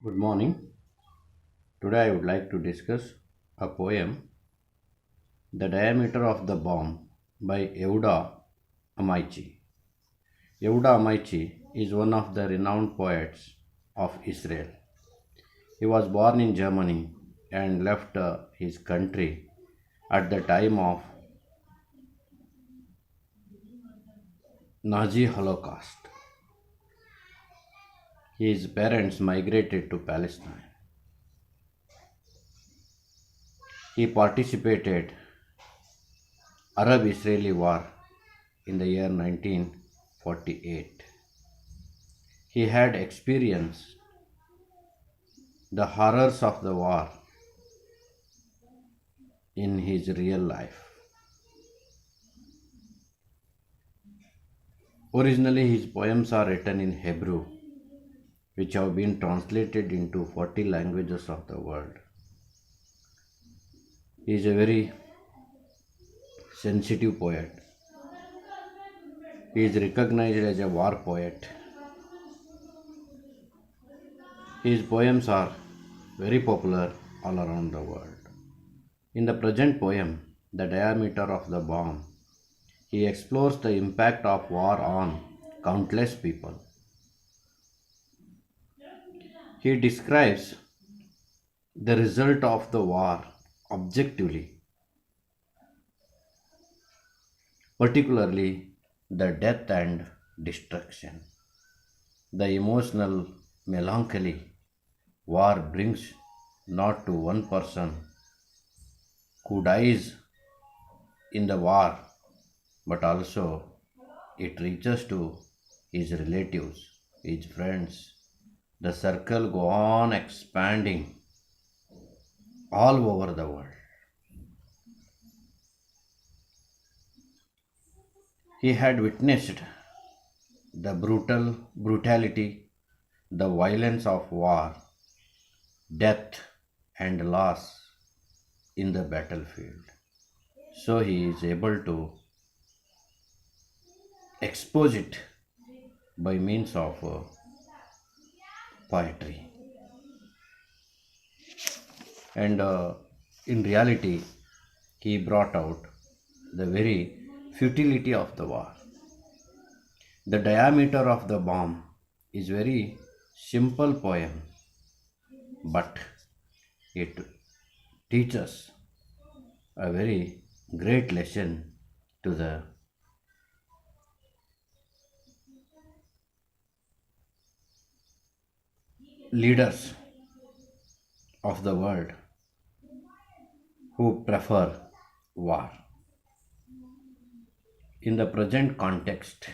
Good morning. Today I would like to discuss a poem, The Diameter of the Bomb by Yehuda Amichai. Yehuda Amichai is one of the renowned poets of Israel. He was born in Germany and left his country at the time of Nazi Holocaust. His parents migrated to Palestine. He participated Arab-Israeli War in the year 1948. He had experienced the horrors of the war in his real life. Originally, his poems are written in Hebrew, which have been translated into 40 languages of the world. He is a very sensitive poet. He is recognized as a war poet. His poems are very popular all around the world. In the present poem, The Diameter of the Bomb, he explores the impact of war on countless people. He describes the result of the war objectively, particularly the death and destruction. The emotional melancholy war brings not to one person who dies in the war, but also it reaches to his relatives, his friends. The circle go on expanding all over the world. He had witnessed the brutality, the violence of war, death and loss in the battlefield. So he is able to expose it by means of poetry. And in reality, he brought out the very futility of the war. The diameter of the bomb is very simple poem, but it teaches a very great lesson to the leaders of the world who prefer war. In the present context,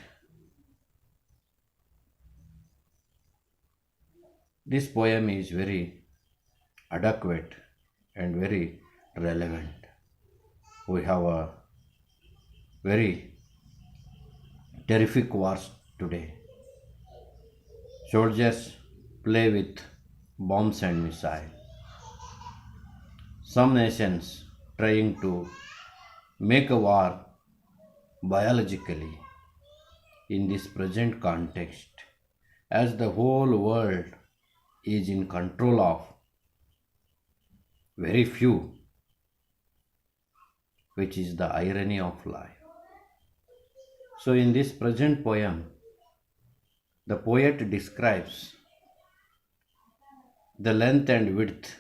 this poem is very adequate and very relevant. We have a very terrific wars today. Soldiers play with bombs and missiles. Some nations trying to make a war biologically in this present context, as the whole world is in control of very few, which is the irony of life. So in this present poem, the poet describes the length and width,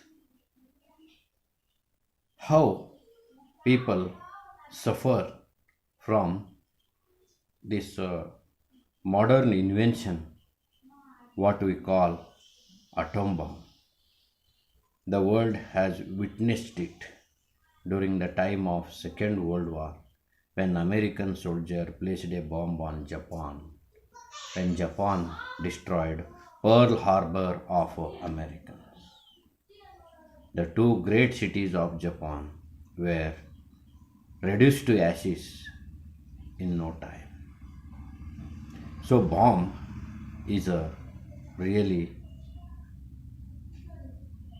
how people suffer from this modern invention, what we call atom bomb. The world has witnessed it during the time of Second World War, when American soldier placed a bomb on Japan, when Japan destroyed Pearl Harbor of Americans. The two great cities of Japan were reduced to ashes in no time. So bomb is a really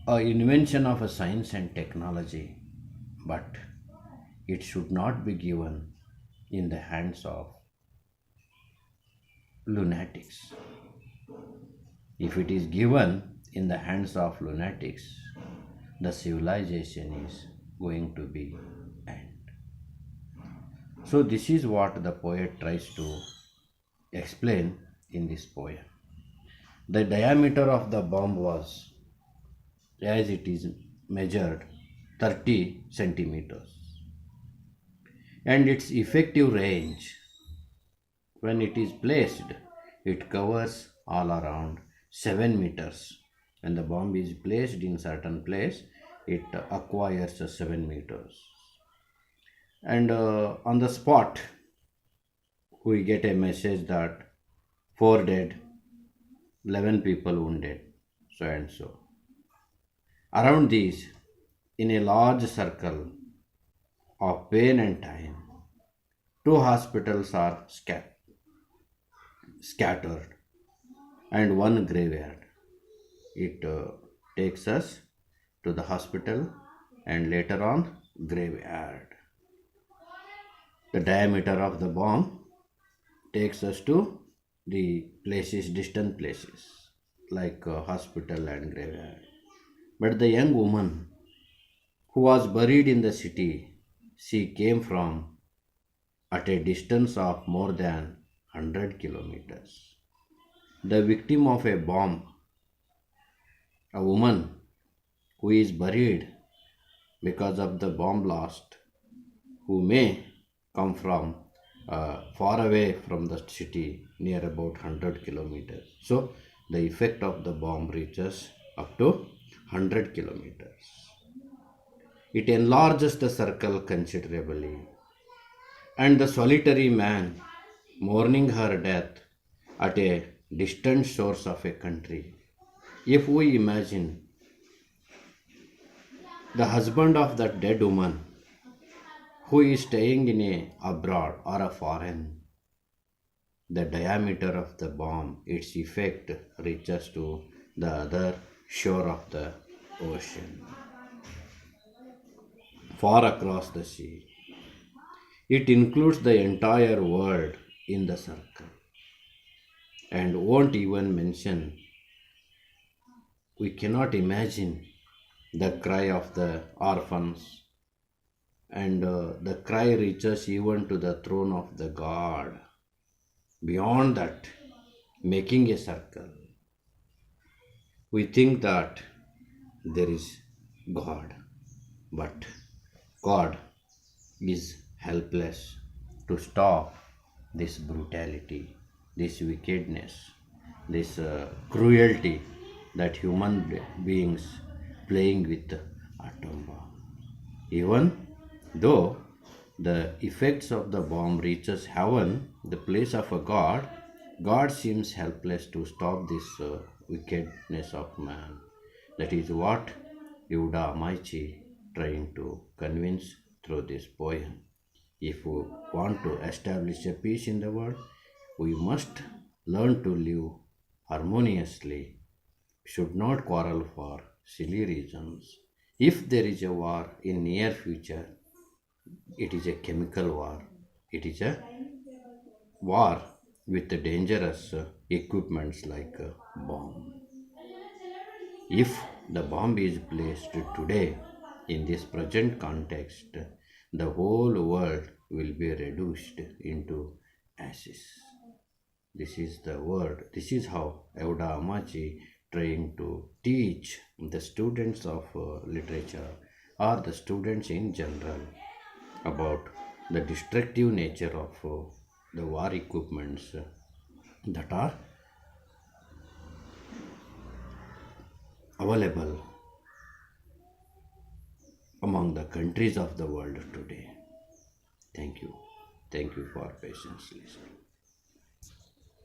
a invention of a science and technology, but it should not be given in the hands of lunatics. If it is given in the hands of lunatics, the civilization is going to be end. So this is what the poet tries to explain in this poem. The diameter of the bomb was, as it is measured, 30 centimeters, and its effective range, when it is placed, it covers all around 7 meters. When the bomb is placed in certain place, it acquires 7 meters. And on the spot, we get a message that 4 dead, 11 people wounded, so and so. Around these, in a large circle of pain and time, 2 hospitals are scattered and 1 graveyard. It takes us to the hospital and later on graveyard. The diameter of the bomb takes us to the places, distant places like hospital and graveyard. But the young woman who was buried in the city, she came from at a distance of more than 100 kilometers. The victim of a bomb, a woman who is buried because of the bomb blast, who may come from far away from the city, near about 100 kilometers. So the effect of the bomb reaches up to 100 kilometers. It enlarges the circle considerably, and the solitary man mourning her death at a distant shores of a country. If we imagine the husband of that dead woman who is staying in a abroad or a foreign, the diameter of the bomb, its effect reaches to the other shore of the ocean, far across the sea. It includes the entire world in the circle and won't even mention. We cannot imagine the cry of the orphans, and the cry reaches even to the throne of the God. Beyond that, making a circle, we think that there is God, but God is helpless to stop this brutality, this wickedness, this cruelty that human beings playing with atom bomb. Even though the effects of the bomb reaches heaven, the place of a God, God seems helpless to stop this wickedness of man. That is what Yehudi Amichai trying to convince through this poem. If we want to establish a peace in the world, we must learn to live harmoniously, should not quarrel for silly reasons. If there is a war in near future, it is a chemical war. It is a war with dangerous equipments like a bomb. If the bomb is placed today in this present context, the whole world will be reduced into ashes. This is the word. This is how Yehudi Amichai trying to teach the students of literature or the students in general about the destructive nature of the war equipments that are available among the countries of the world today. Thank you. Thank you for patience listening.